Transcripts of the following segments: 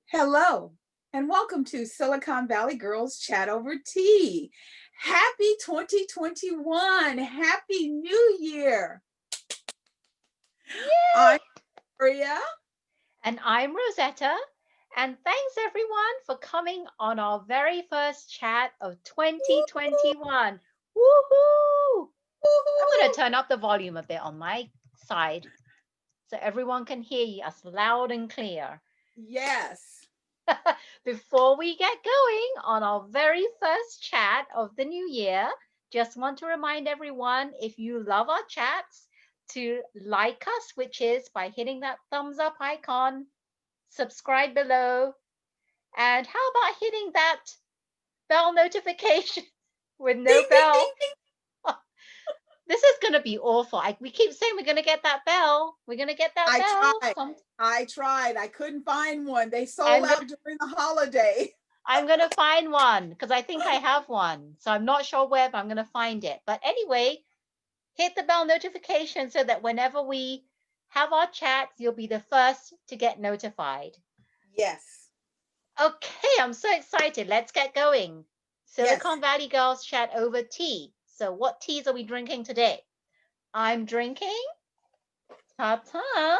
Hello, and welcome to Silicon Valley Girls Chat Over Tea. Happy 2021. Happy New Year. I'm Yay! Maria. And I'm Rosetta. And thanks everyone for coming on our very first chat of 2021. Woohoo! I'm going to turn up the volume a bit on my side so everyone can hear us loud and clear. Yes. Before we get going on our very first chat of the new year, just want to remind everyone if you love our chats to like us, which is by hitting that thumbs up icon, subscribe below, and how about hitting that bell notification with no Ding, ding, bell? ding, ding. This is going to be awful. We keep saying we're going to get that bell. We're going to get that I bell. tried. I tried. I couldn't find one. They sold I'm out during the holiday. I'm going to find one because I think I have one. So I'm not sure where, but I'm going to find it. But anyway, hit the bell notification so that whenever we have our chats, you'll be the first to get notified. Yes. Okay, I'm so excited. Let's get going. Yes. Silicon Valley Girls chat over tea. So, what teas are we drinking today? I'm drinking ta-ta,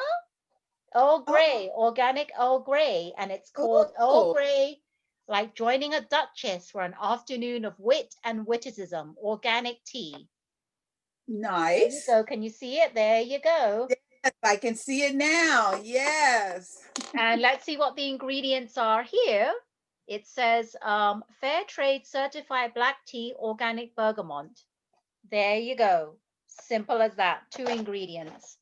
Earl Oh, Grey, organic Earl Grey, and it's called Earl oh, Grey, like joining a duchess for an afternoon of wit and witticism, organic tea. There you nice. go. Can you see it? There you go. Yes, I can see it now. Yes. And let's see what the ingredients are here. It says fair trade certified black tea, organic bergamot. There you go. Simple as that. Two ingredients.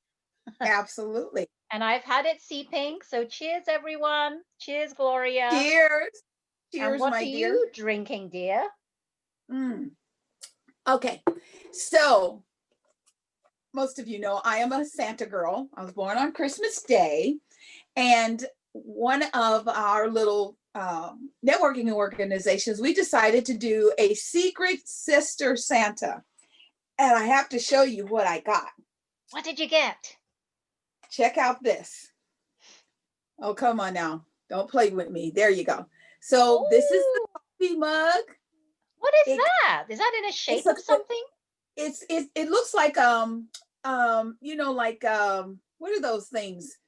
Absolutely. And I've had it sea pink. So cheers, everyone. Cheers, Gloria. Cheers. And Cheers, what my are dear. you drinking, dear? Mm. Okay. So, most of you know I am a Santa girl. I was born on Christmas Day. And one of our little networking organizations, we decided to do a secret sister Santa. And I have to show you what I got. What did you get? Check out this. Oh, come on now. Don't play with me. There you go. So, this is the Oh, coffee mug. what is It, that? Is that in a it's shape a, of something? it looks like like what are those things?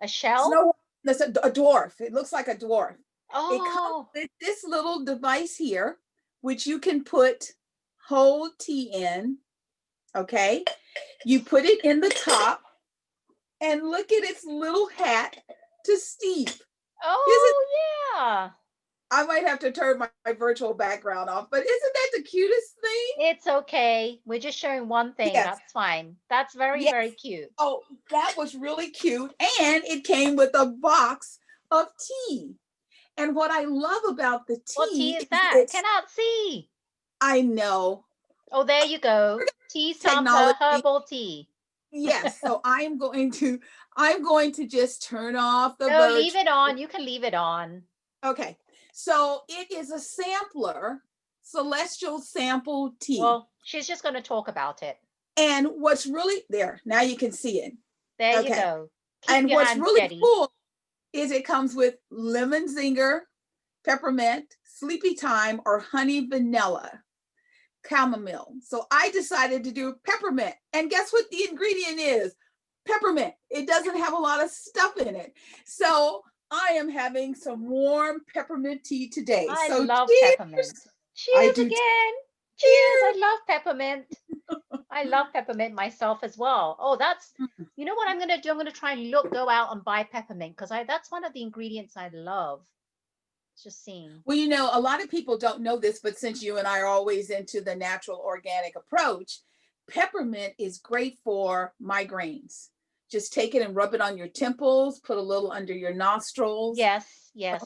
A shell? Snow. That's a dwarf. It looks like a dwarf. It comes Oh, with this little device here, which you can put whole tea in. Okay, you put it in the top, and look at its little hat to steep. Isn't oh, yeah. I might have to turn my virtual background off, but isn't that the cutest thing? It's okay. We're just showing one thing. Yes, That's fine. That's very, yes. very cute. Oh, that was really cute, and it came with a box of tea. And what I love about the What tea tea is is that? it's, Cannot see. I know, Oh, there you go. Tea sampler, technology. herbal tea. Yes, so I'm going to just turn off the No, leave virtual. it on. You can leave it on. Okay. So it is a sampler, celestial sample tea. Well, she's just going to talk about it. And what's really there, now you can see it. There you Okay. go. Keep And your what's hand really steady. cool is it comes with lemon zinger, peppermint, sleepy time, or honey vanilla chamomile. So I decided to do peppermint. And guess what the ingredient is? Peppermint. It doesn't have a lot of stuff in it. So I am having some warm peppermint tea today. I So love cheers. peppermint. I Cheers do again. Cheers. I cheers. love peppermint. I love peppermint myself as well. Oh, you know what I'm going to do? I'm going to try and go out and buy peppermint because that's one of the ingredients I love. Just seeing. Well, a lot of people don't know this, but since you and I are always into the natural organic approach, peppermint is great for migraines. Just take it and rub it on your temples, put a little under your nostrils. Yes, yes.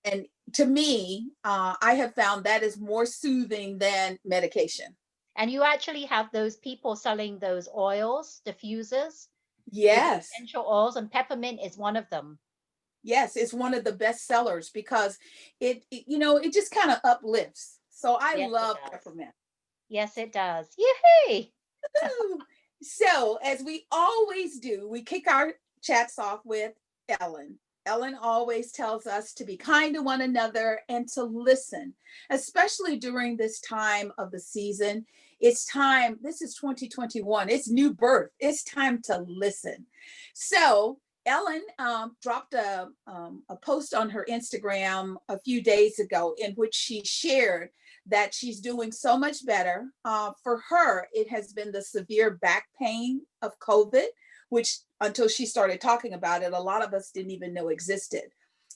And to me, I have found that is more soothing than medication. And you actually have those people selling those oils, diffusers with Yes. essential oils, and peppermint is one of them. Yes, it's one of the best sellers because it just kind of uplifts. So I Yes, it love does. peppermint. Yes, it does. Yay! So, as we always do, we kick our chats off with Ellen. Ellen always tells us to be kind to one another and to listen, especially during this time of the season. It's time, this is 2021, it's new birth. It's time to listen. So, Ellen dropped a post on her Instagram a few days ago in which she shared that she's doing so much better. For her, it has been the severe back pain of COVID, which until she started talking about it, a lot of us didn't even know existed.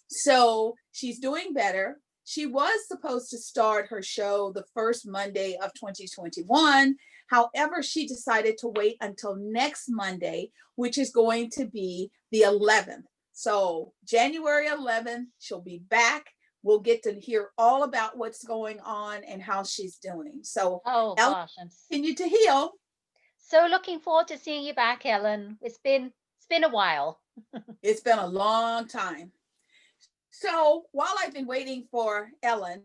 So she's doing better. She was supposed to start her show the first Monday of 2021. However, she decided to wait until next Monday, which is going to be the 11th. So January 11th, she'll be back. We'll get to hear all about what's going on and how she's doing. So Oh Ellen, gosh, continue to heal. so looking forward to seeing you back, Ellen. It's been a while. It's been a long time. So while I've been waiting for Ellen,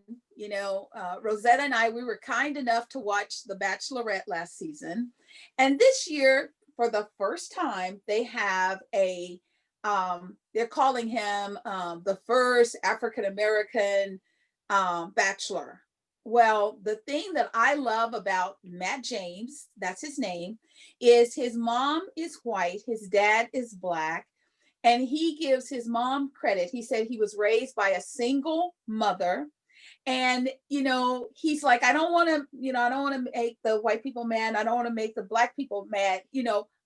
Rosetta and I, we were kind enough to watch The Bachelorette last season. And this year, for the first time, they have they're calling him the first African American bachelor. Well, the thing that I love about Matt James, that's his name, is his mom is white, his dad is black, and he gives his mom credit. He said he was raised by a single mother. And, he's like, I don't want to make the white people mad. I don't want to make the black people mad.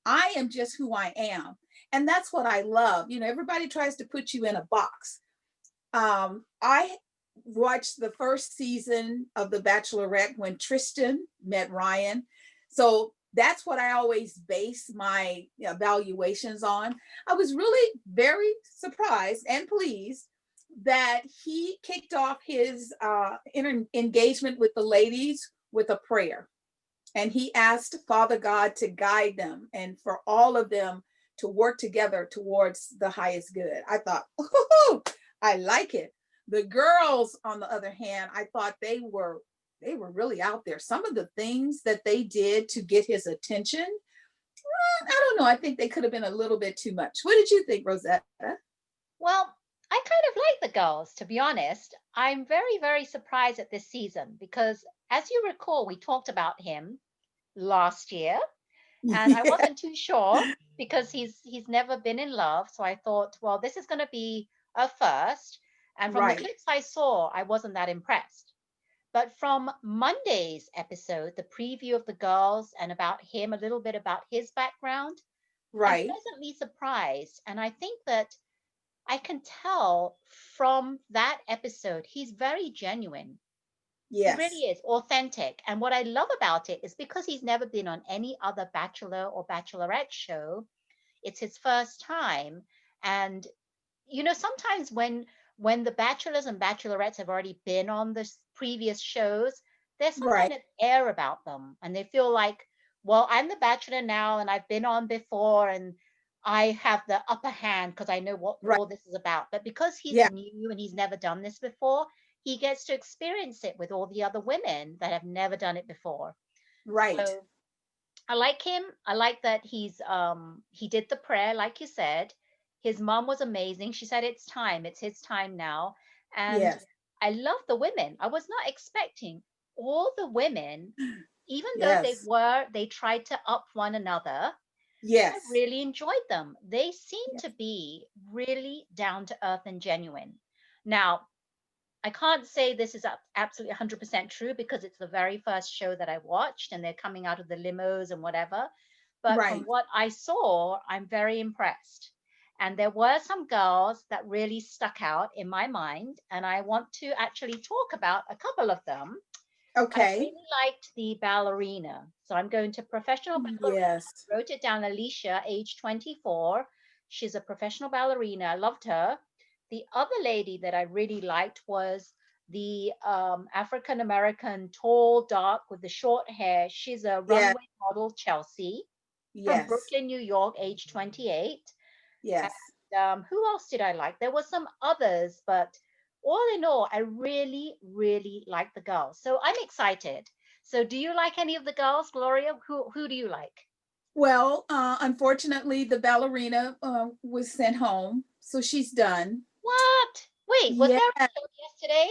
I am just who I am. And that's what I love. Everybody tries to put you in a box. I watched the first season of The Bachelorette when Tristan met Ryan. So that's what I always base my evaluations on. I was really very surprised and pleased that he kicked off his engagement with the ladies with a prayer. And he asked Father God to guide them and for all of them to work together towards the highest good. I thought, oh, I like it. The girls, on the other hand, I thought they were really out there. Some of the things that they did to get his attention, I don't know. I think they could have been a little bit too much. What did you think, Rosetta? Well, I kind of like the girls, to be honest. I'm very, very surprised at this season because, as you recall, we talked about him last year, and I Yeah, wasn't too sure because he's never been in love. So I thought, well, this is going to be a first. And from the right, clips I saw, I wasn't that impressed. But from Monday's episode, the preview of the girls and about him, a little bit about his background, I'm right. pleasantly surprised. And I think that I can tell from that episode, he's very genuine. He Yes, really is authentic. And what I love about it is because he's never been on any other Bachelor or Bachelorette show, it's his first time. And sometimes when the bachelors and bachelorettes have already been on the previous shows, there's some right, kind of air about them, and they feel like, well, I'm the bachelor now, and I've been on before, and I have the upper hand because I know what right. all this is about. But because he's Yeah, new and he's never done this before, he gets to experience it with all the other women that have never done it before. right. So I like him. I like that he did the prayer, like you said. His mom was amazing. She said it's time. It's his time now. And Yes, I love the women. I was not expecting all the women, even though yes, they tried to up one another. I yes, really enjoyed them. They seem yes. to be really down to earth and genuine. Now, I can't say this is absolutely 100% true because it's the very first show that I watched and they're coming out of the limos and whatever. But from Right. what I saw, I'm very impressed. And there were some girls that really stuck out in my mind. And I want to actually talk about a couple of them. I Okay. really liked the ballerina. So I'm going to professional ballerina. Yes. I wrote it down, Alicia, age 24. She's a professional ballerina. I loved her. The other lady that I really liked was the African American, tall, dark, with the short hair. She's a Yes. runway model, Chelsea, from Yes. Brooklyn, New York, age 28. Yes. And who else did I like? There were some others, but all in all, I really, really like the girls. So I'm excited. So do you like any of the girls, Gloria? Who do you like? Well, unfortunately, the ballerina was sent home, so she's done. What? Wait, was Yeah, there a show yesterday?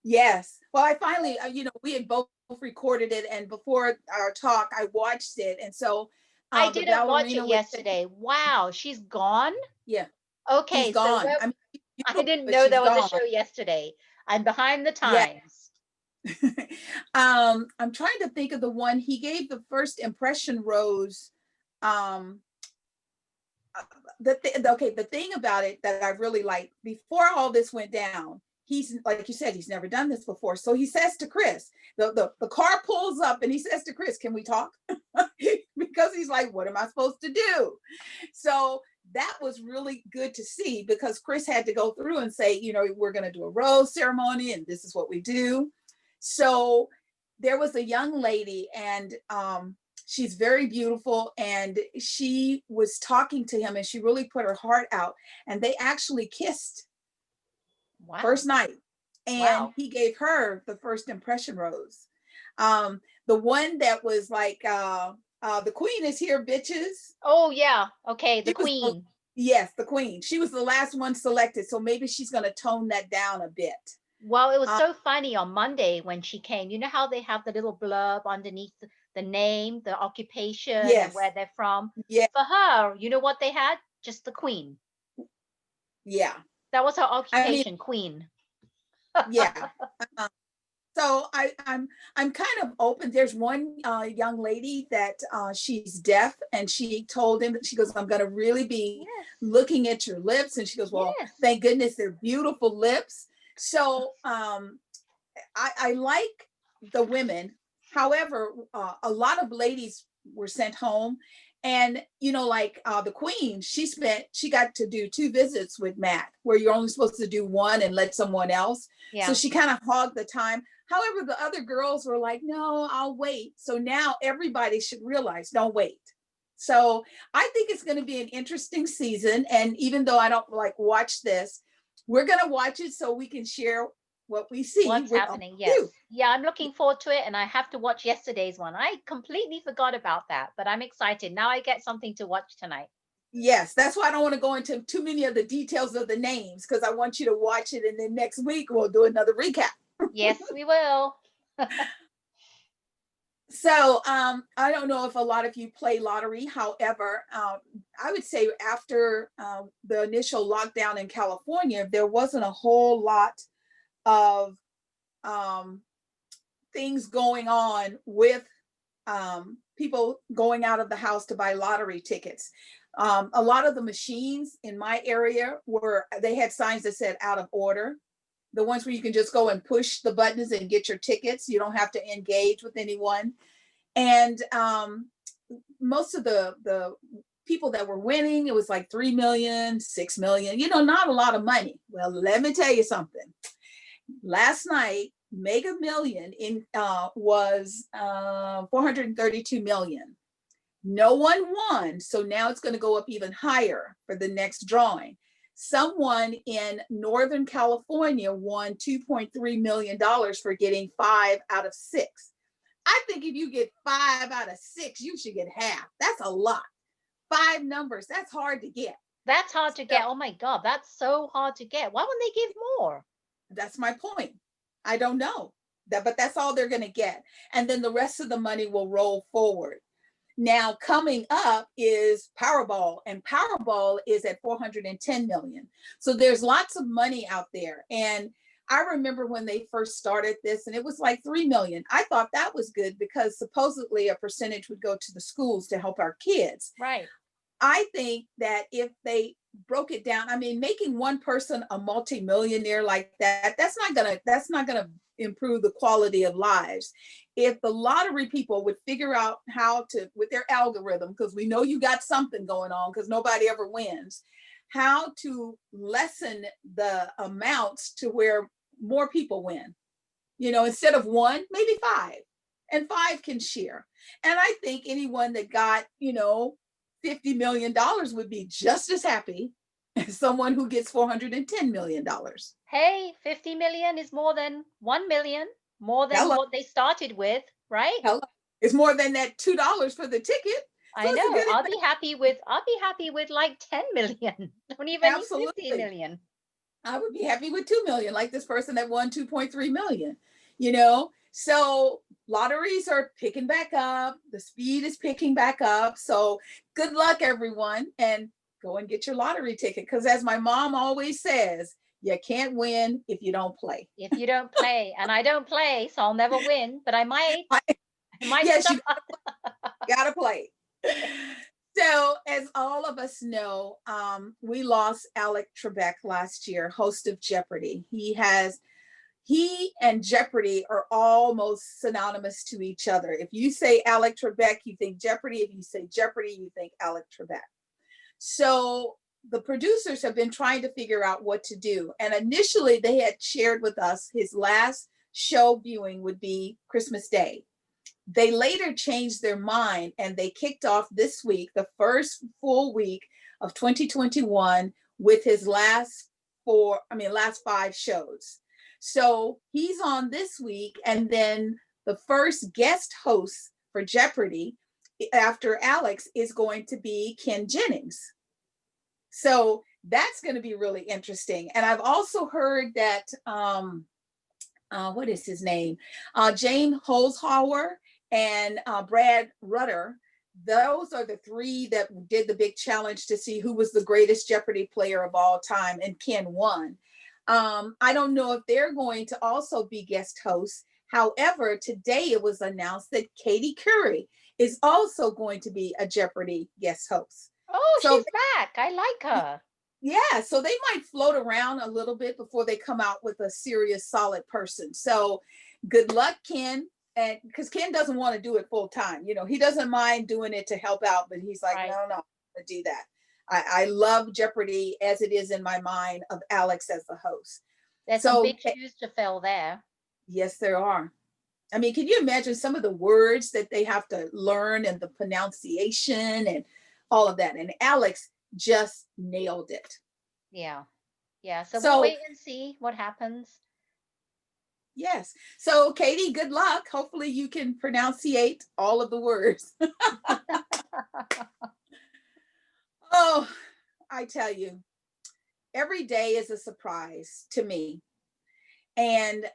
yes. Well, I finally, we had both recorded it, and before our talk, I watched it, and so I the didn't watch it ballerina was sent. yesterday. Wow, she's gone? Yeah, she's Okay, so gone. where I mean, she's I beautiful, didn't but know she's there was a gone. show yesterday. I'm behind the Yeah. times. I'm trying to think of the one he gave the first impression rose. Um, okay, the thing about it that I really like, before all this went down, he's like you said, he's never done this before. So he says to Chris, the car pulls up and he says to Chris, can we talk? Because he's like, what am I supposed to do? So that was really good to see, because Chris had to go through and say, we're going to do a rose ceremony and this is what we do. So there was a young lady, and she's very beautiful, and she was talking to him and she really put her heart out, and they actually kissed Wow. first night, and Wow. he gave her the first impression rose. The one that was like, the queen is here, bitches. Oh yeah. Okay, the She was queen. yes, the queen. She was the last one selected, so maybe she's going to tone that down a bit. Well, it was um, so funny on Monday when she came. You know how they have the little blurb underneath the name, the occupation, and yes, where they're from? yeah, For her, you know what they had? Just the queen. yeah. That was her I mean, occupation, queen. yeah. Uh, so I'm kind of open. There's one young lady that she's deaf, and she told him that, she goes, I'm going to really be Yes. looking at your lips, and she goes, well, Yes. thank goodness they're beautiful lips. So I like the women. However, a lot of ladies were sent home, and like the queen, she got to do 2 visits with Matt, where you're only supposed to do one and let someone else. So Yeah. she kind of hogged the time. However, the other girls were like, no, I'll wait. So now everybody should realize, don't wait. So I think it's going to be an interesting season. And even though I don't like watch this, we're going to watch it so we can share what we see What's with all of happening? you. Yes. Yeah, I'm looking forward to it, and I have to watch yesterday's one. I completely forgot about that, but I'm excited. Now I get something to watch tonight. Yes, that's why I don't want to go into too many of the details of the names, because I want you to watch it, and then next week we'll do another recap. Yes, we will. So I don't know if a lot of you play lottery. However, I would say after the initial lockdown in California, there wasn't a whole lot of um, things going on with people going out of the house to buy lottery tickets. A lot of the machines in my area they had signs that said out of order. The ones where you can just go and push the buttons and get your tickets. You don't have to engage with anyone. And most of the people that were winning, it was like 3 million, 6 million, not a lot of money. Well, let me tell you something. Last night, Mega Million was 432 million. No one won, so now it's going to go up even higher for the next drawing. Someone in Northern California won $2.3 million for getting 5 out of 6. I think if you get 5 out of 6, you should get half. That's a lot. 5 numbers, that's hard to get. That's hard to So get. Oh my God, that's so hard to get. Why wouldn't they give more? that's my point. I don't know. But that's all they're going to get. And then the rest of the money will roll forward. Now, coming up is Powerball, and Powerball is at 410 million. So there's lots of money out there. And I remember when they first started this, and it was like 3 million. I thought that was good, because supposedly a percentage would go to the schools to help our kids. Right. I think that if they broke it down, I mean, making one person a multimillionaire like that, that's not gonna improve the quality of lives. If the lottery people would figure out how to, with their algorithm, because we know you got something going on, because nobody ever wins, how to lessen the amounts to where more people win. Instead of one, maybe five, and five can share. And I think anyone that got, $50 million would be just as happy as someone who gets $410 million. Hey, 50 million is more than 1 million, more than Hello, what they started with, right? hello. It's more than that $2 for the ticket. So I it's a know. good I'll be happy with like 10 million. Don't even need 50 absolutely. million. I would be happy with 2 million, like this person that won 2.3 million, you know? So lotteries are picking back up. The speed is picking back up. So good luck, everyone. And go and get your lottery ticket. Because as my mom always says, you can't win if you don't play. If you don't play, and I don't play, so I'll never win, but I might. I might Yes, you start. gotta play. So, as all of us know, we lost Alec Trebek last year, host of Jeopardy. He and Jeopardy are almost synonymous to each other. If you say Alec Trebek, you think Jeopardy. If you say Jeopardy, you think Alec Trebek. So the producers have been trying to figure out what to do. And initially, they had shared with us his last show viewing would be Christmas Day. They later changed their mind and they kicked off this week, the first full week of 2021, with his last 5 shows. So he's on this week, and then the first guest host for Jeopardy after Alex is going to be Ken Jennings. So that's going to be really interesting. And I've also heard that what is his name? Jane Holzhauer and Brad Rutter. Those are the 3 that did the big challenge to see who was the greatest Jeopardy player of all time, and Ken won. I don't know if they're going to also be guest hosts. However, today it was announced that Katie Curry is also going to be a Jeopardy guest host. Oh, So she's back. I like her. yeah, so they might float around a little bit before they come out with a serious, solid person. So good luck, Ken. And because Ken doesn't want to do it full time, he doesn't mind doing it to help out, but he's like, Right. no, I'm gonna do that. I love Jeopardy as it is in my mind of Alex as the host. There's some So big shoes to fill there. yes, there are. I mean, can you imagine some of the words that they have to learn and the pronunciation and all of that? And Alex just nailed it. Yeah. Yeah. So we'll So wait and see what happens. yes. So, Katie, good luck. Hopefully, you can pronunciate all of the words. Oh, I tell you, every day is a surprise to me. And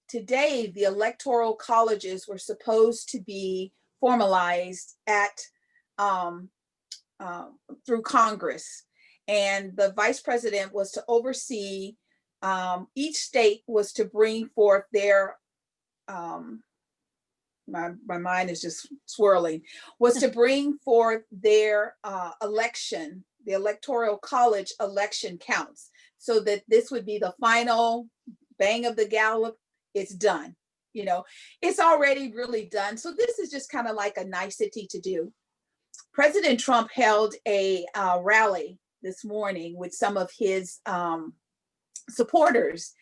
today, the electoral colleges were supposed to be formalized at um, uh, through Congress, and the vice president was to oversee. Each state was to bring forth their um, my mind is just swirling, was to bring forth their election, the electoral college election counts, so that this would be the final bang of the gallop. It's done. It's already really done. So this is just kind of like a nicety to do. President Trump held a rally this morning with some of his supporters.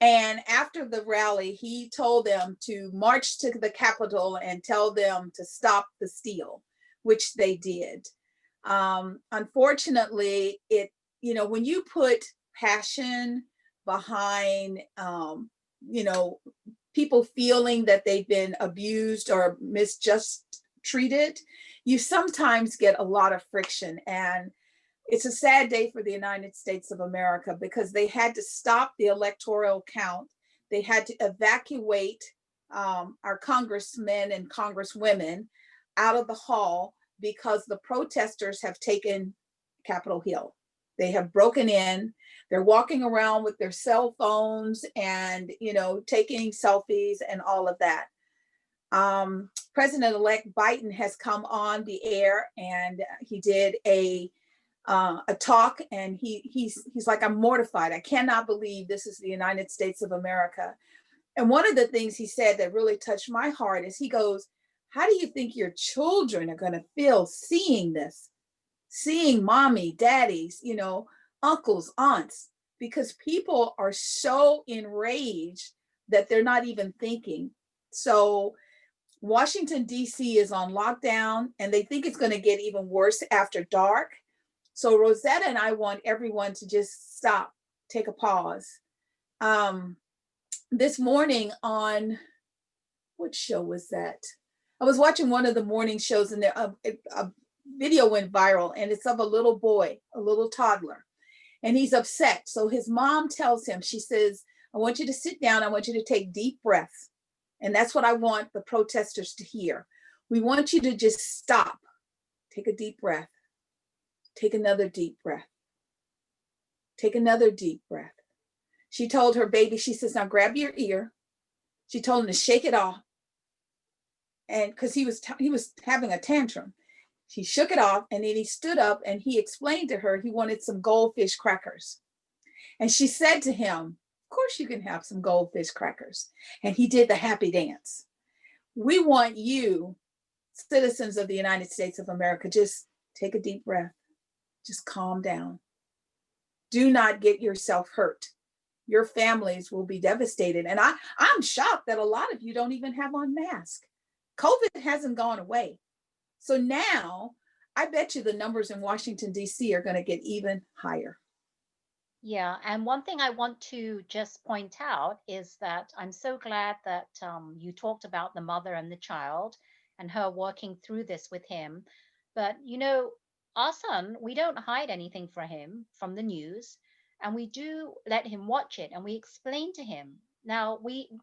And after the rally, he told them to march to the Capitol and tell them to stop the steal, which they did. Unfortunately, when you put passion behind, people feeling that they've been abused or misjust treated, you sometimes get a lot of friction. And it's a sad day for the United States of America because they had to stop the electoral count. They had to evacuate our congressmen and congresswomen out of the hall because the protesters have taken Capitol Hill. They have broken in. They're walking around with their cell phones and, taking selfies and all of that. President-elect Biden has come on the air and he did a talk, and he's like, I'm mortified. I cannot believe this is the United States of America. And one of the things he said that really touched my heart is he goes, how do you think your children are going to feel seeing this, seeing mommy, daddies, uncles, aunts, because people are so enraged that they're not even thinking. So Washington, D.C. is on lockdown, and they think it's going to get even worse after dark. So Rosetta and I want everyone to just stop, take a pause. This morning on, what show was that? I was watching one of the morning shows, and video went viral, and it's of a little boy, a little toddler, and he's upset. So his mom tells him, she says, I want you to sit down. I want you to take deep breaths. And that's what I want the protesters to hear. We want you to just stop. Take a deep breath. Take another deep breath. Take another deep breath. She told her baby, she says, now grab your ear. She told him to shake it off. And because he was having a tantrum, she shook it off, and then he stood up and he explained to her he wanted some goldfish crackers. And she said to him, of course you can have some goldfish crackers. And he did the happy dance. We want you, citizens of the United States of America, just take a deep breath. Just calm down. Do not get yourself hurt. Your families will be devastated. And I'm shocked that a lot of you don't even have on masks. COVID hasn't gone away. So now I bet you the numbers in Washington, D.C. are going to get even higher. Yeah, and one thing I want to just point out is that I'm so glad that you talked about the mother and the child and her working through this with him. But, our son, we don't hide anything from him from the news, and we do let him watch it and we explain to him. Now,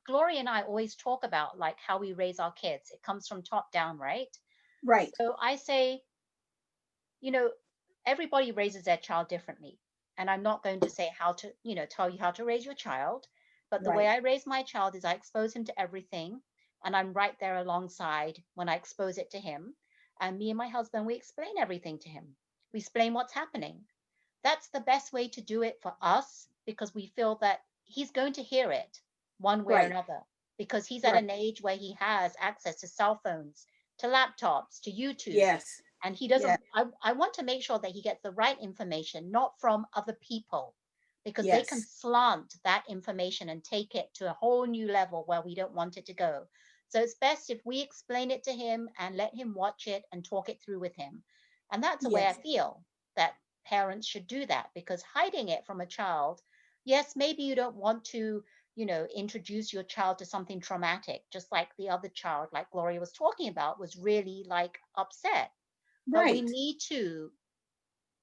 Gloria and I always talk about like how we raise our kids. It comes from top down, right? Right, So I say, you know, everybody raises their child differently. And I'm not going to say how to, tell you how to raise your child. But the way right. I raise my child is I expose him to everything. And I'm right there alongside when I expose it to him. And me and my husband, we explain everything to him. We explain what's happening. That's the best way to do it for us because we feel that he's going to hear it one way or Right, another because he's at right. an age where he has access to cell phones, to laptops, to YouTube. Yes, And he yes, doesn't, I want to make sure that he gets the right information, not from other people, because they can yes, slant that information and take it to a whole new level where we don't want it to go. So it's best if we explain it to him and let him watch it and talk it through with him. And that's the way I yes, feel that parents should do that because hiding it from a child, yes, maybe you don't want to, introduce your child to something traumatic, just like the other child, like Gloria was talking about, was really like upset. But we right. need to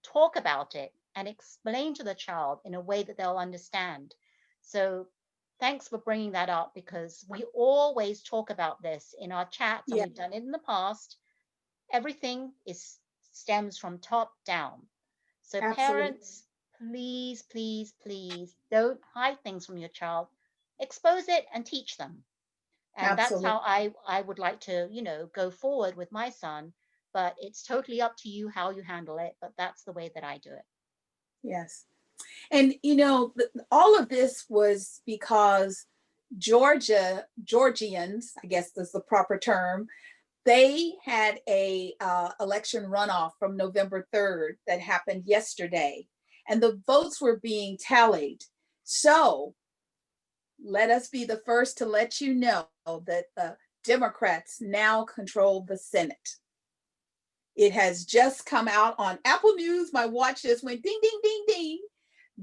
talk about it and explain to the child in a way that they'll understand. So thanks for bringing that up because we always talk about this in our chats and Yeah, we've done it in the past. Everything is stems from top down. So absolutely. parents, please, please, please don't hide things from your child. Expose it and teach them. And that's Absolutely. how I would like to, go forward with my son. But it's totally up to you how you handle it. But that's the way that I do it. Yes. And all of this was because Georgians, I guess that's the proper term, they had a election runoff from November 3rd that happened yesterday, and the votes were being tallied. So let us be the first to let you know that the Democrats now control the Senate. It has just come out on Apple News. My watch just went ding, ding, ding, ding.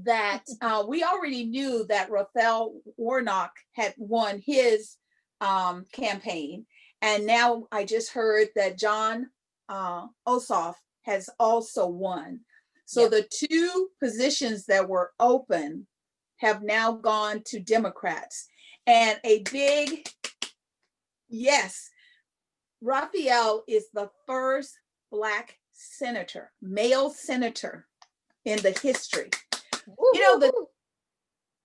That we already knew that Raphael Warnock had won his campaign. And now I just heard that John Ossoff has also won. So Yep. the two positions that were open have now gone to Democrats. And a big yes, Raphael is the first Black senator, male senator in the history. You know, Woo-hoo-hoo.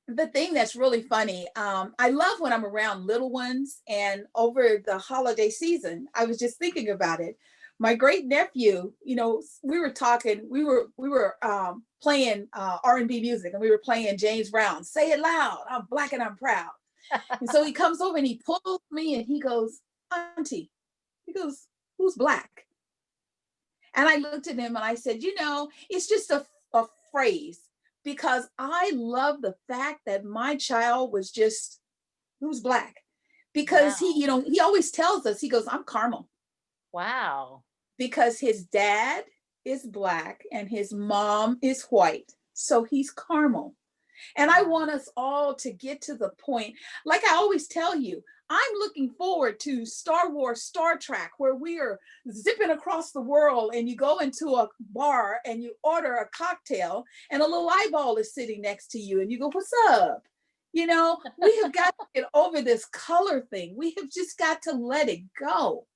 the thing that's really funny, I love when I'm around little ones, and over the holiday season, I was just thinking about it. My great nephew, we were talking, we were playing R&B music, and we were playing James Brown. Say it loud. I'm Black and I'm proud. And so he comes over and he pulls me and he goes, Auntie, he goes, who's Black? And I looked at him and I said, it's just a phrase, because I love the fact that my child was just, who's Black? Because Wow. he always tells us, he goes, I'm caramel, Wow. because his dad is Black and his mom is white. So he's caramel. And I Wow. want us all to get to the point, like I always tell you, I'm looking forward to Star Wars, Star Trek, where we are zipping across the world and you go into a bar and you order a cocktail and a little eyeball is sitting next to you and you go, what's up? You know, we have got to get over this color thing. We have just got to let it go.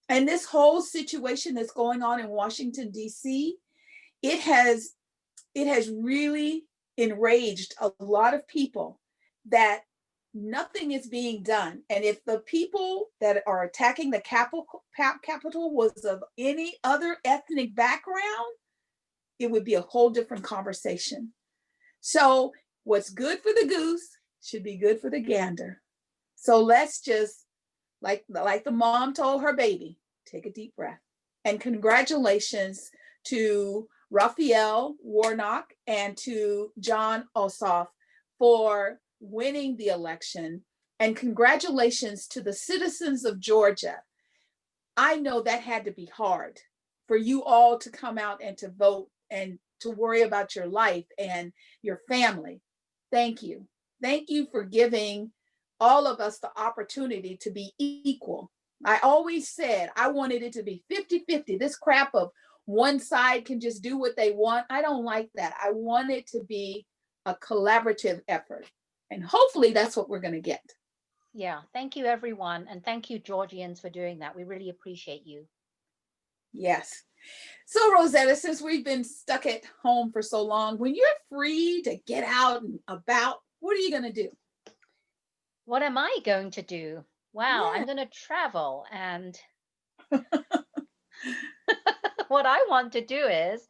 And this whole situation that's going on in Washington, D.C., it has really enraged a lot of people that nothing is being done. And if the people that are attacking the Capitol was of any other ethnic background, it would be a whole different conversation. So what's good for the goose should be good for the gander. So let's just, like the mom told her baby, take a deep breath. And congratulations to Raphael Warnock and to John Ossoff for winning the election. And congratulations to the citizens of Georgia. I know that had to be hard for you all to come out and to vote and to worry about your life and your family. Thank you. Thank you for giving all of us the opportunity to be equal. I always said I wanted it to be 50-50. This crap of one side can just do what they want. I don't like that. I want it to be a collaborative effort. And hopefully that's what we're going to get. Yeah, thank you, everyone. And thank you, Georgians, for doing that. We really appreciate you. Yes. So, Rosetta, since we've been stuck at home for so long, when you're free to get out and about, what are you going to do? What am I going to do? Wow, Yeah. I'm going to travel. And what I want to do is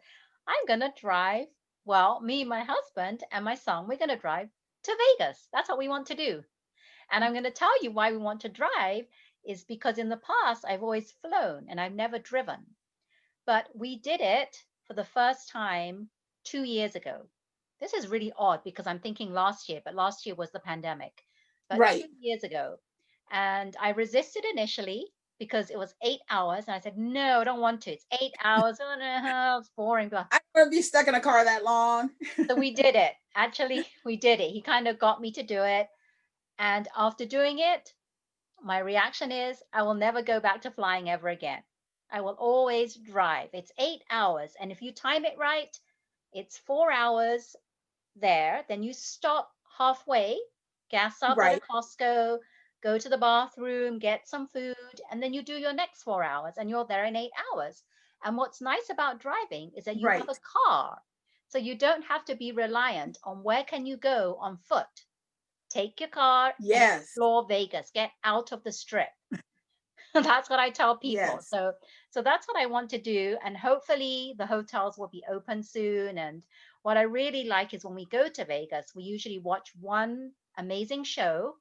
I'm going to drive. Well, me, my husband, and my son, we're going to drive to Vegas. That's what we want to do. And I'm going to tell you why we want to drive is because in the past, I've always flown and I've never driven. But we did it for the first time 2 years ago. This is really odd because I'm thinking last year, but last year was the pandemic. But Right. 2 years ago. And I resisted initially because it was 8 hours. And I said, no, I don't want to. It's 8 hours. Oh, no, it's boring. I don't want to be stuck in a car that long. So we did it. Actually, we did it. He kind of got me to do it. And after doing it, my reaction is I will never go back to flying ever again. I will always drive. It's 8 hours. And if you time it right, it's 4 hours there. Then you stop halfway, gas up at a Right. Costco, go to the bathroom, get some food, and then you do your next 4 hours and you're there in 8 hours. And what's nice about driving is that you have Right. a car. So you don't have to be reliant on where can you go on foot. Take your car and Yes. explore Vegas. Get out of the strip. That's what I tell people. Yes. So that's what I want to do. And hopefully the hotels will be open soon. And what I really like is when we go to Vegas, we usually watch one amazing show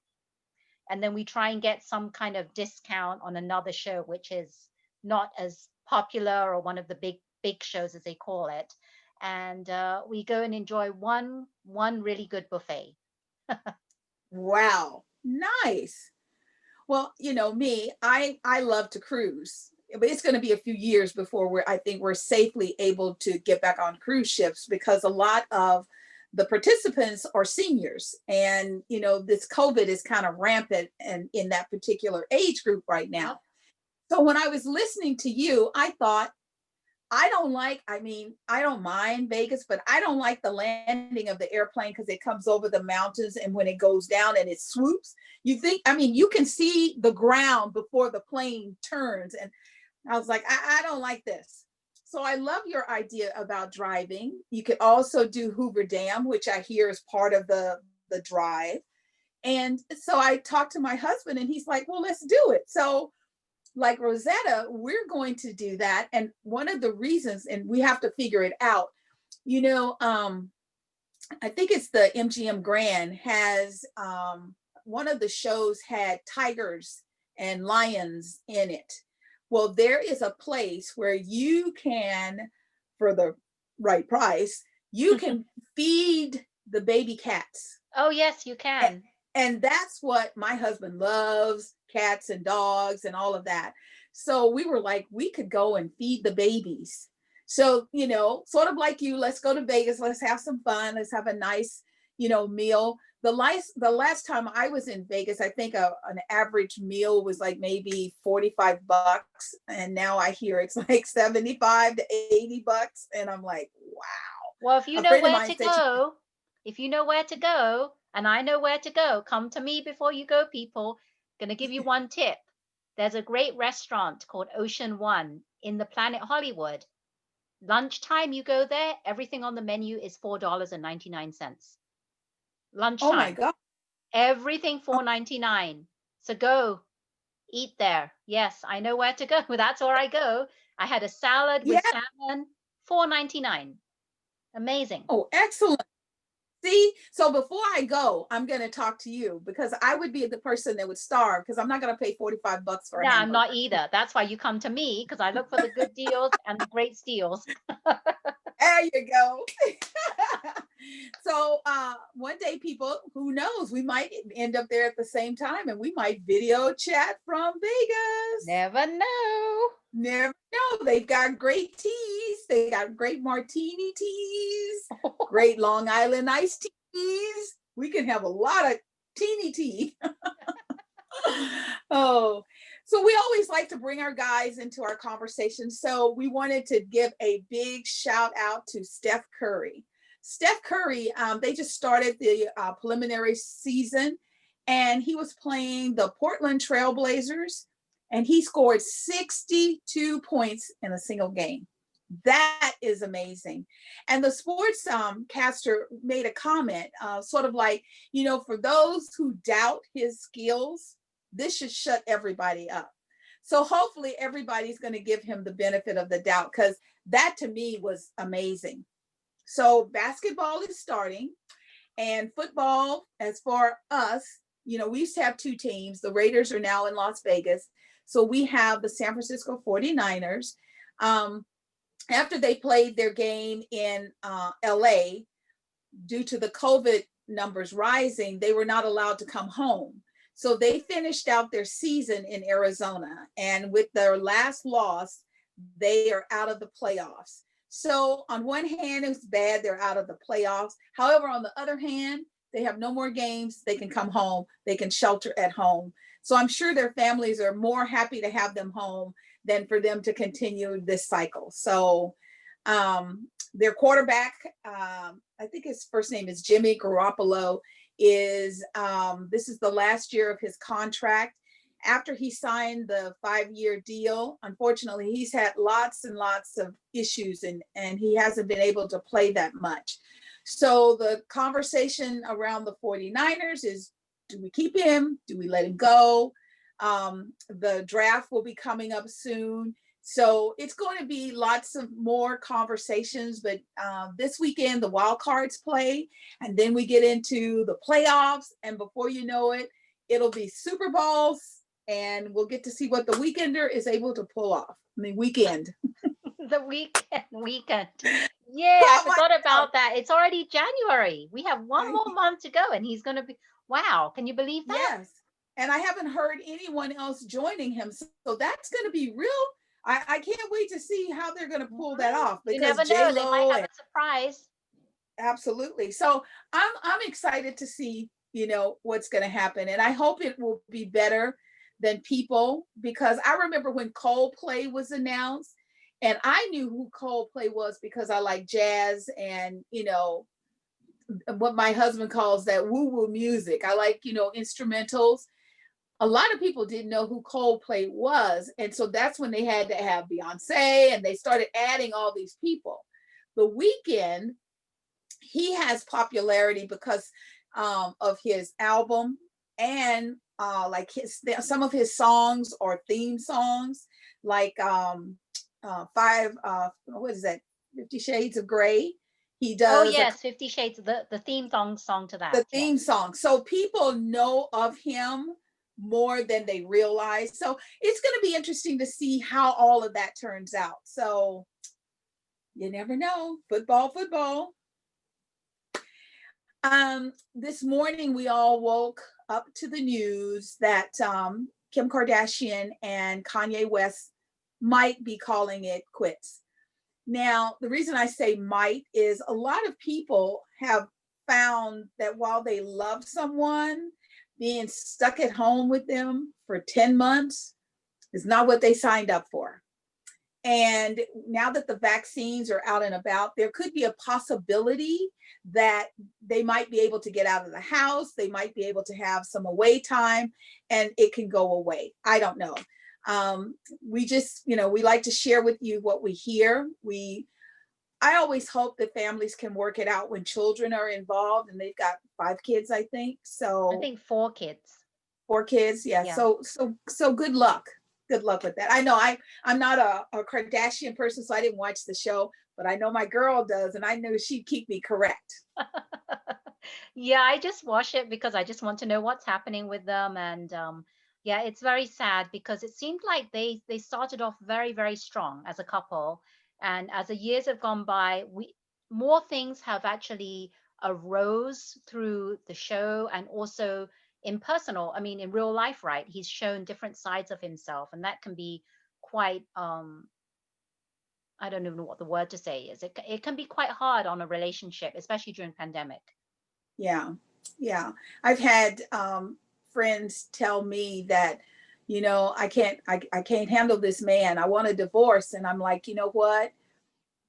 and then we try and get some kind of discount on another show, which is not as popular or one of the big shows as they call it. And we go and enjoy one really good buffet. Wow. Nice. Well, you know me, I love to cruise, but it's going to be a few years before I think we're safely able to get back on cruise ships because a lot of the participants are seniors, and you know this COVID is kind of rampant and in that particular age group right Yep. now. So when I was listening to you, I thought I mean, I don't mind Vegas, but I don't like the landing of the airplane because it comes over the mountains and when it goes down and it swoops, you think, I mean, you can see the ground before the plane turns. And I was like, I don't like this. So I love your idea about driving. You could also do Hoover Dam, which I hear is part of the drive. And so I talked to my husband and he's like, well, let's do it. So like Rosetta, we're going to do that. And one of the reasons, and we have to figure it out, you know, I think it's the MGM Grand has one of the shows had tigers and lions in it. Well, there is a place where you can, for the right price, you can feed the baby cats. Oh, yes, you can. And that's what my husband loves, cats and dogs and all of that. So we were like, we could go and feed the babies. So, you know, sort of like you, let's go to Vegas, let's have some fun, let's have a nice, meal. The last time I was in Vegas, I think an average meal was like maybe $45, and now I hear it's like 75 to $80, and I'm like, wow. Well, if you A know friend of where mine to said, she, go, if you know where to go, and I know where to go, come to me before you go, people. Gonna give you one tip. There's a great restaurant called Ocean One in the Planet Hollywood. Lunchtime, you go there, everything on the menu is $4.99. oh my Lunchtime, God. everything Oh, 4.99. So go eat there. Yes, I know where to go. That's where I go. I had a salad yeah. with salmon, 4.99. Amazing. Oh, excellent. See, so before I go, I'm going to talk to you because I would be the person that would starve because I'm not going to pay $45 for a Yeah, I'm not hamburger. either. That's why you come to me because I look for the good deals and the great steals. There you go. So one day, people, who knows, we might end up there at the same time and we might video chat from Vegas. Never know. Never know. They've got great teas. They got great martini teas, great Long Island iced teas. We can have a lot of teeny tea. Oh, so we always like to bring our guys into our conversation. So we wanted to give a big shout out to Steph Curry. Steph Curry, they just started the preliminary season, and he was playing the Portland Trailblazers, and he scored 62 points in a single game. That is amazing. And the sports caster made a comment, sort of like, for those who doubt his skills, this should shut everybody up. So hopefully everybody's going to give him the benefit of the doubt, because that to me was amazing. So basketball is starting, and football, as for us, we used to have two teams. The Raiders are now in Las Vegas. So we have the San Francisco 49ers. After they played their game in LA, due to the COVID numbers rising, they were not allowed to come home. So they finished out their season in Arizona. And with their last loss, they are out of the playoffs. So on one hand, it's bad, they're out of the playoffs. However, on the other hand, they have no more games. They can come home. They can shelter at home. So I'm sure their families are more happy to have them home than for them to continue this cycle. So their quarterback, I think his first name is Jimmy Garoppolo, is this is the last year of his contract. After he signed the 5-year deal, unfortunately, he's had lots and lots of issues, and he hasn't been able to play that much. So the conversation around the 49ers is, do we keep him? Do we let him go? The draft will be coming up soon. So it's going to be lots of more conversations, but this weekend, the wild cards play, and then we get into the playoffs. And before you know it, it'll be Super Bowls, and we'll get to see what the weekender is able to pull off. I mean, weekend. The weekend. Yeah, I Oh my forgot God. about that. It's already January. We have one I, more month to go, and he's going to be, wow, can you believe that? yes. And I haven't heard anyone else joining him. So that's going to be real. I can't wait to see how they're going to pull that Mhm. off, You because never J know. They might Lo have and a surprise. absolutely. So I'm excited to see, what's going to happen, and I hope it will be better than people, because I remember when Coldplay was announced, and I knew who Coldplay was because I like jazz and what my husband calls that woo woo music. I like instrumentals. A lot of people didn't know who Coldplay was, and so that's when they had to have Beyonce, and they started adding all these people. The Weeknd, he has popularity because of his album, and like some of his songs or theme songs, like what is that, 50 Shades of Grey. He Oh, does yes, 50 Shades, the theme song to the that. Yes. theme song, so people know of him more than they realize. So it's going to be interesting to see how all of that turns out. So you never know. Football. This morning we all woke up to the news that Kim Kardashian and Kanye West might be calling it quits. Now, the reason I say might is a lot of people have found that while they love someone, being stuck at home with them for 10 months is not what they signed up for. And now that the vaccines are out and about, there could be a possibility that they might be able to get out of the house. They might be able to have some away time and it can go away. I don't know. We just, we like to share with you what we hear. I always hope that families can work it out when children are involved, and they've got 5 kids, I think. I So think 4 kids. 4 kids, yeah. Yeah. So good luck. Good luck with that. I know I'm not a Kardashian person, so I didn't watch the show, but I know my girl does, and I know she'd keep me correct. Yeah, I just watch it because I just want to know what's happening with them. And yeah, it's very sad because it seemed like they started off very, very strong as a couple. And as the years have gone by, we more things have actually arose through the show and also in personal, I mean in real life, right? He's shown different sides of himself, and that can be quite I don't even know what the word to say is. It can be quite hard on a relationship, especially during pandemic. Yeah, yeah. I've had friends tell me that, I can't handle this man. I want a divorce, and I'm like, you know what?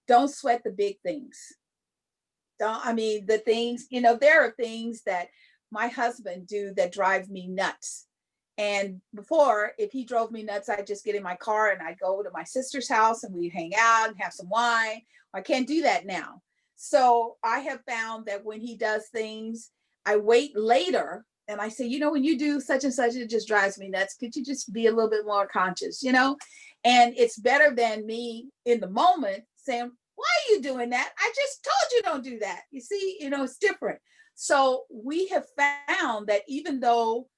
Don't sweat the big things. Don't. I mean, the things. There are things that my husband do that drive me nuts. And before, if he drove me nuts, I'd just get in my car and I'd go to my sister's house and we'd hang out and have some wine. I can't do that now. So I have found that when he does things, I wait later and I say, when you do such and such, it just drives me nuts. Could you just be a little bit more conscious? And it's better than me in the moment saying, why are you doing that? I just told you don't do that. You see, it's different. So we have found that even though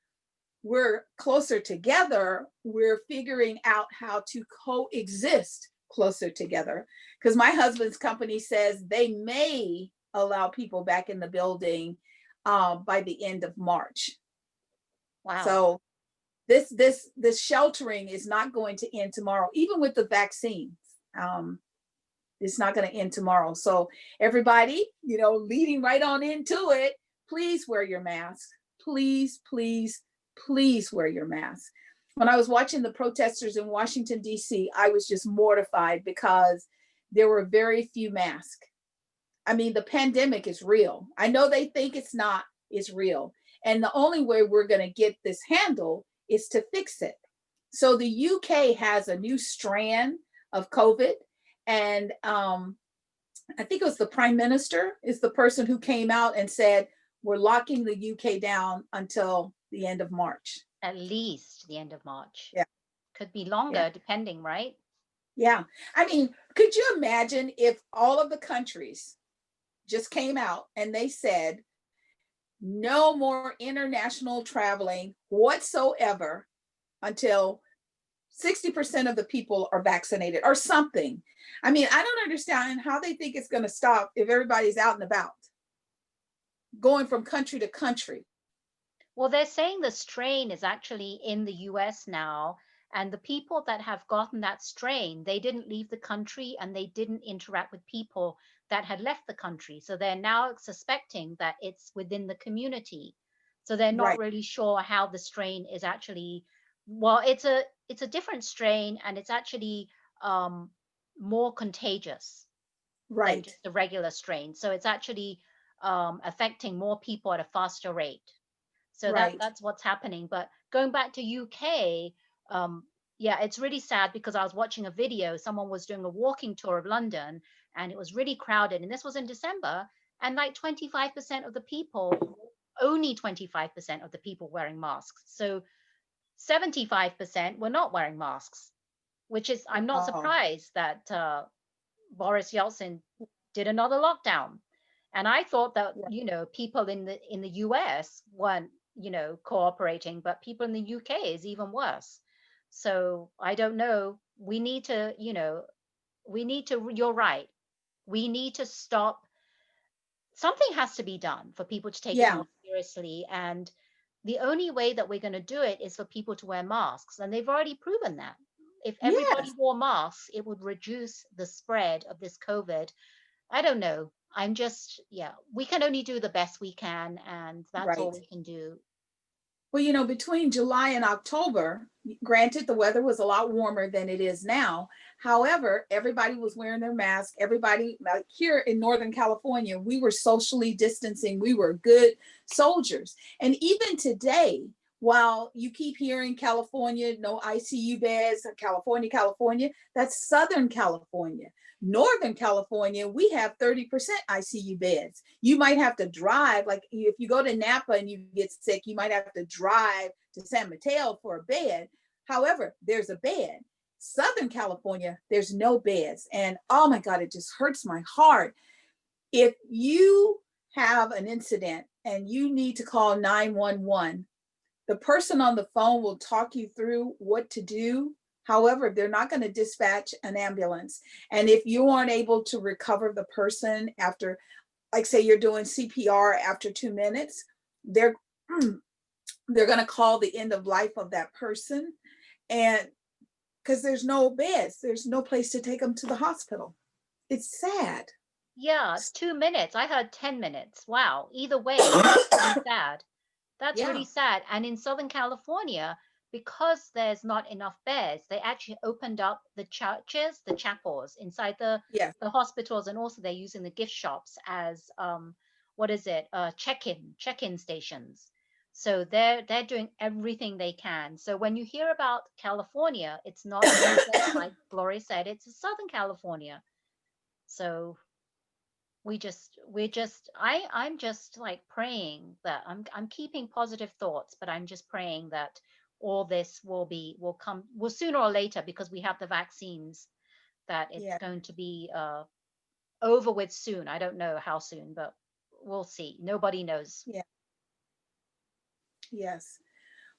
we're closer together, we're figuring out how to coexist closer together. Because my husband's company says they may allow people back in the building by the end of March. Wow. So this sheltering is not going to end tomorrow, even with the vaccines. It's not going to end tomorrow. So everybody, leading right on into it, please wear your mask. Please, please, please wear your mask. When I was watching the protesters in Washington, D.C., I was just mortified because there were very few masks. I mean, the pandemic is real. I know they think it's not, it's real. And the only way we're going to get this handled is to fix it. So the UK has a new strand of COVID. And I think it was the prime minister is the person who came out and said, we're locking the UK down until the end of March. At least the end of March. Yeah. Could be Yeah. longer, depending, right? Yeah. I mean, could you imagine if all of the countries just came out and they said, no more international traveling whatsoever until 60% of the people are vaccinated or something. I mean, I don't understand how they think it's going to stop if everybody's out and about, going from country to country. Well, they're saying the strain is actually in the US now, and the people that have gotten that strain, they didn't leave the country and they didn't interact with people that had left the country. So they're now suspecting that it's within the community. So they're not Right, really sure how the strain is actually, well, it's a different strain, and it's actually um, more contagious than right, just the regular strain. So it's actually affecting more people at a faster rate. So right. that's what's happening. But going back to UK, yeah, it's really sad because I was watching a video. Someone was doing a walking tour of London, and it was really crowded. And this was in December, and like 25% of the people, only 25% of the people wearing masks. So 75% were not wearing masks, which is, I'm not Wow. surprised that Boris Yeltsin did another lockdown. And I thought that, Yeah. people in the US weren't, cooperating, but people in the UK is even worse. So I don't know. You're right. We need to stop. Something has to be done for people to take it Yeah. more seriously. And the only way that we're going to do it is for people to wear masks. And they've already proven that. If everybody Yes. wore masks, it would reduce the spread of this COVID. I don't know. I'm just, yeah, we can only do the best we can, and that's all Right. we can do. Well, between July and October, granted, the weather was a lot warmer than it is now. However, everybody was wearing their mask. Everybody, like here in Northern California, we were socially distancing. We were good soldiers. And even today, while you keep hearing California, no ICU beds, California, California, that's Southern California. Northern California, we have 30% ICU beds. You might have to drive, like if you go to Napa and you get sick, you might have to drive to San Mateo for a bed. However, there's a bed. Southern California, there's no beds. And oh my God, it just hurts my heart. If you have an incident and you need to call 911, the person on the phone will talk you through what to do. However, they're not going to dispatch an ambulance. And if you aren't able to recover the person after, like say you're doing CPR after 2 minutes, they're they're going to call the end of life of that person. And because there's no beds, there's no place to take them to the hospital. It's sad. Yeah, 2 minutes. I heard 10 minutes. Wow. Either way, that's pretty sad. That's Yeah, really sad. And in Southern California, because there's not enough beds, they actually opened up the churches, the chapels inside yeah, the hospitals, and also they're using the gift shops as what is it? Check-in stations. So they're doing everything they can. So when you hear about California, it's not just like Gloria said, it's Southern California. So I'm just like praying that I'm keeping positive thoughts, but I'm just praying that all this will come will sooner or later, because we have the vaccines, that it's yeah, going to be over with soon. I don't know how soon, but we'll see. Nobody knows. yeah, yes.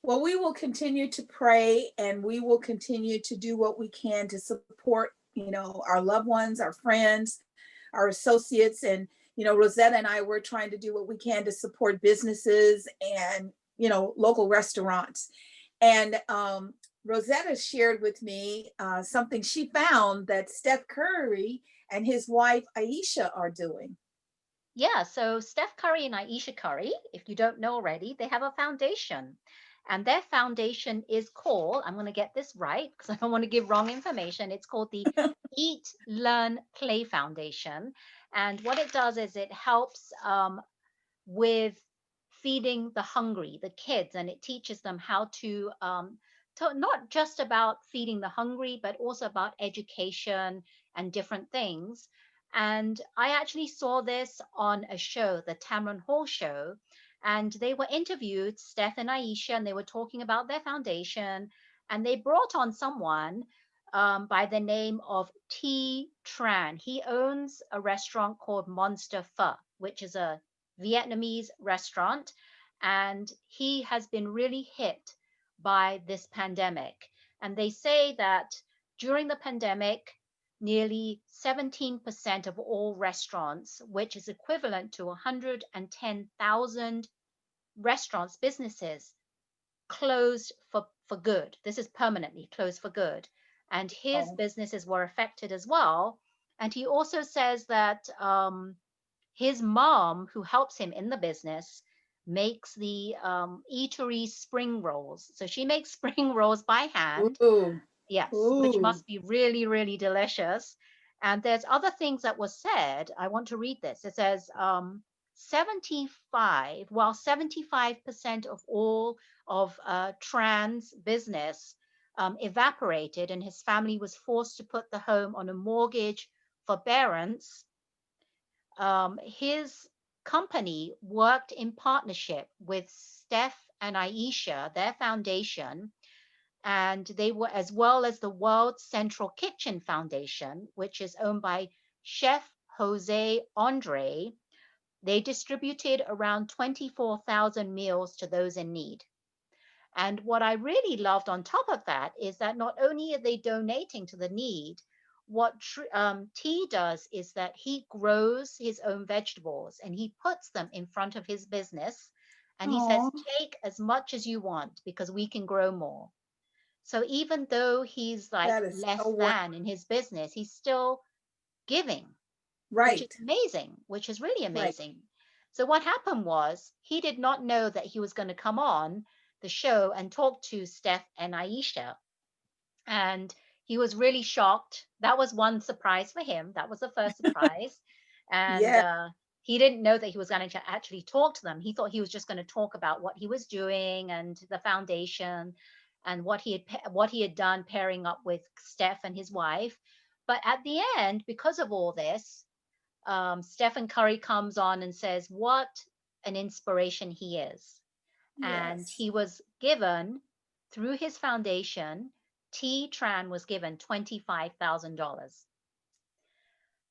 Well, we will continue to pray and we will continue to do what we can to support, our loved ones, our friends, our associates. And, Rosetta and I, we're trying to do what we can to support businesses and, local restaurants. And Rosetta shared with me something she found that Steph Curry and his wife Ayesha are doing. Yeah, so Steph Curry and Ayesha Curry, if you don't know already, they have a foundation. And their foundation is called, I'm going to get this right because I don't want to give wrong information. It's called the Eat, Learn, Play Foundation. And what it does is it helps with feeding the hungry, the kids, and it teaches them how to not just about feeding the hungry, but also about education and different things. And I actually saw this on a show, the Tamron Hall show, and they were interviewed, Steph and Aisha, and they were talking about their foundation, and they brought on someone by the name of T Tran. He owns a restaurant called Monster Pho, which is a Vietnamese restaurant, and he has been really hit by this pandemic. And they say that during the pandemic, nearly 17% of all restaurants, which is equivalent to 110,000 restaurants, businesses, closed for good. This is permanently closed for good. And his Oh, businesses were affected as well. And he also says that his mom, who helps him in the business, makes the eatery spring rolls. So she makes spring rolls by hand. ooh, Yes, which ooh. must be really, really delicious. And there's other things that was said. I want to read this. It says 75% of all of Tran's business evaporated, and his family was forced to put the home on a mortgage forbearance. His company worked in partnership with Steph and Aisha, their foundation, and they were, as well as the World Central Kitchen Foundation, which is owned by Chef Jose Andre. They distributed around 24,000 meals to those in need. And what I really loved on top of that is that not only are they donating to the need, what T does is that he grows his own vegetables and he puts them in front of his business. And he says, Oh, take as much as you want because we can grow more. So even though he's like that is less so wonderful. than in his business, he's still giving. which is Right. amazing, which is really Right. amazing. So what happened was he did not know that he was going to come on the show and talk to Steph and Ayesha. And he was really shocked. That was one surprise for him. That was the first surprise. And Yeah. he didn't know that he was going to actually talk to them. He thought he was just going to talk about what he was doing and the foundation and what he had done pairing up with Steph and his wife. But at the end, because of all this, Stephen Curry comes on and says what an inspiration he is. And Yes. he was given, through his foundation, T. Tran was given $25,000.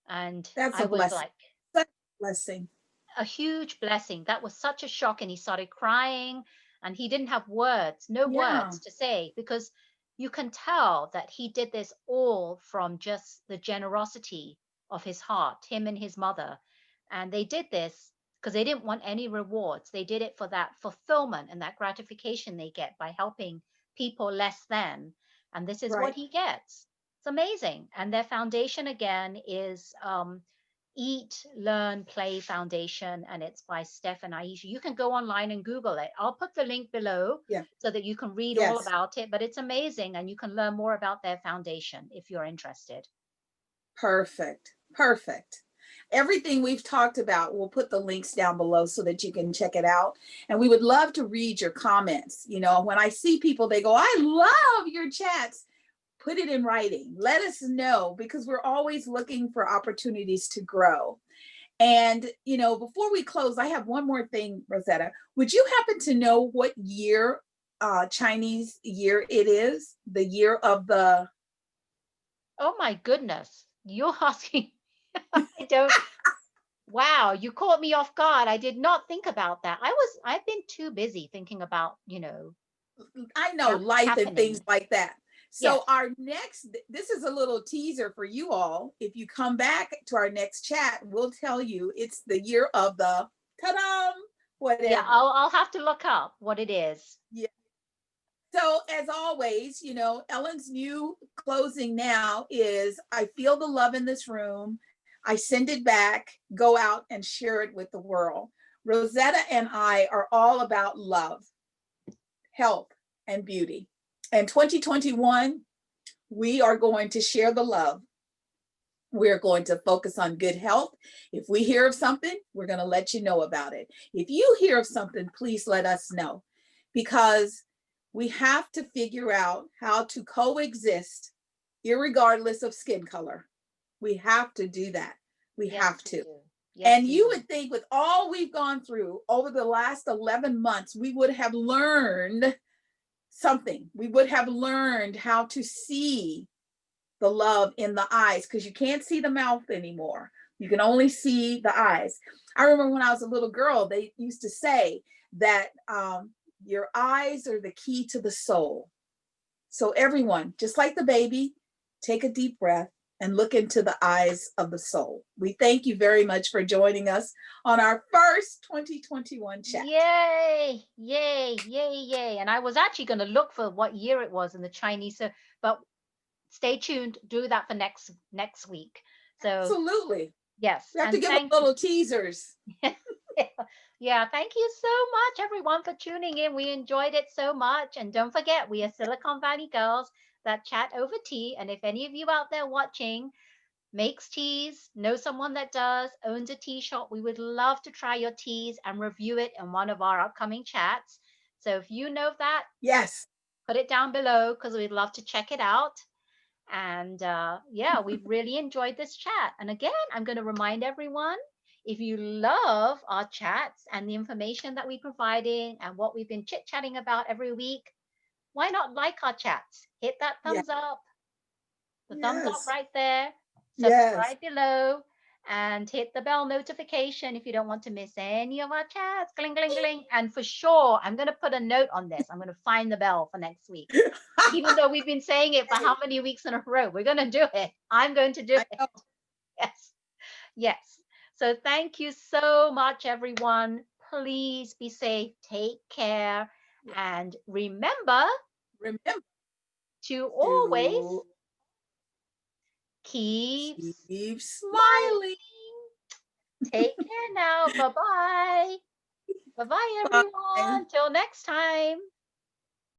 And That's I a was blessing. like, Such a blessing. a huge blessing. That was such a shock. And he started crying and he didn't have words, no Yeah. words to say, because you can tell that he did this all from just the generosity of his heart, him and his mother. And they did this because they didn't want any rewards. They did it for that fulfillment and that gratification they get by helping people less than. And this is what Right. he gets. It's amazing. And their foundation again is Eat, Learn, Play Foundation, and it's by Steph and Aisha. You can go online and Google it. I'll put the link below Yeah. so that you can read all Yes. about it, but it's amazing and you can learn more about their foundation if you're interested. Perfect. Perfect. Everything we've talked about, we'll put the links down below so that you can check it out. And we would love to read your comments. You know, when I see people, they go, I love your chats. Put it in writing. Let us know because we're always looking for opportunities to grow. And, you know, before we close, I have one more thing, Rosetta. Would you happen to know what year, Chinese year it is? The year of the, Oh my goodness. You're asking. I don't. Wow, you caught me off guard. I did not think about that. I've been too busy thinking about, I know, life and things happening. like that. Yes. So our next, this is a little teaser for you all. If you come back to our next chat, we'll tell you it's the year of the ta-da, Yeah, whatever. I'll have to look up what it is. Yeah. So as always, you know, Ellen's new closing now is I feel the love in this room. I send it back, go out and share it with the world. Rosetta and I are all about love, health, and beauty. And 2021, we are going to share the love. We're going to focus on good health. If we hear of something, we're going to let you know about it. If you hear of something, please let us know because we have to figure out how to coexist irregardless of skin color. We have to do that. We Yes, have we to. do. Yes, And we you do. would think with all we've gone through over the last 11 months, we would have learned something. We would have learned how to see the love in the eyes because you can't see the mouth anymore. You can only see the eyes. I remember when I was a little girl, they used to say that your eyes are the key to the soul. So, everyone, just like the baby, take a deep breath and look into the eyes of the soul. We thank you very much for joining us on our first 2021 chat. Yay, yay, yay, yay. And I was actually going to look for what year it was in the Chinese, but stay tuned, do that for next week. So, Absolutely. yes, We have to and give them thank little teasers. you. Yeah, thank you so much, everyone, for tuning in. We enjoyed it so much. And don't forget, we are Silicon Valley girls that chat over tea. And if any of you out there watching makes teas, know someone that does, owns a tea shop, we would love to try your teas and review it in one of our upcoming chats. So if you know that, Yes. put it down below because we'd love to check it out. And yeah, we've really enjoyed this chat. And again, I'm going to remind everyone if you love our chats and the information that we providing and what we've been chit chatting about every week, why not like our chats? Hit that Yes. thumbs up, the thumbs up Yes. right there, Yes. subscribe below, and hit the bell notification if you don't want to miss any of our chats. Gling, gling, gling. And for sure, I'm going to put a note on this. I'm going to find the bell for next week. Even though we've been saying it for how many weeks in a row, we're going to do it. I'm going to do I it. know. Yes. Yes. So thank you so much, everyone. Please be safe. Take care. And remember Remember to always to keep keep smiling. smiling. Take care now. Bye bye. Bye bye, Bye. everyone. Till next time.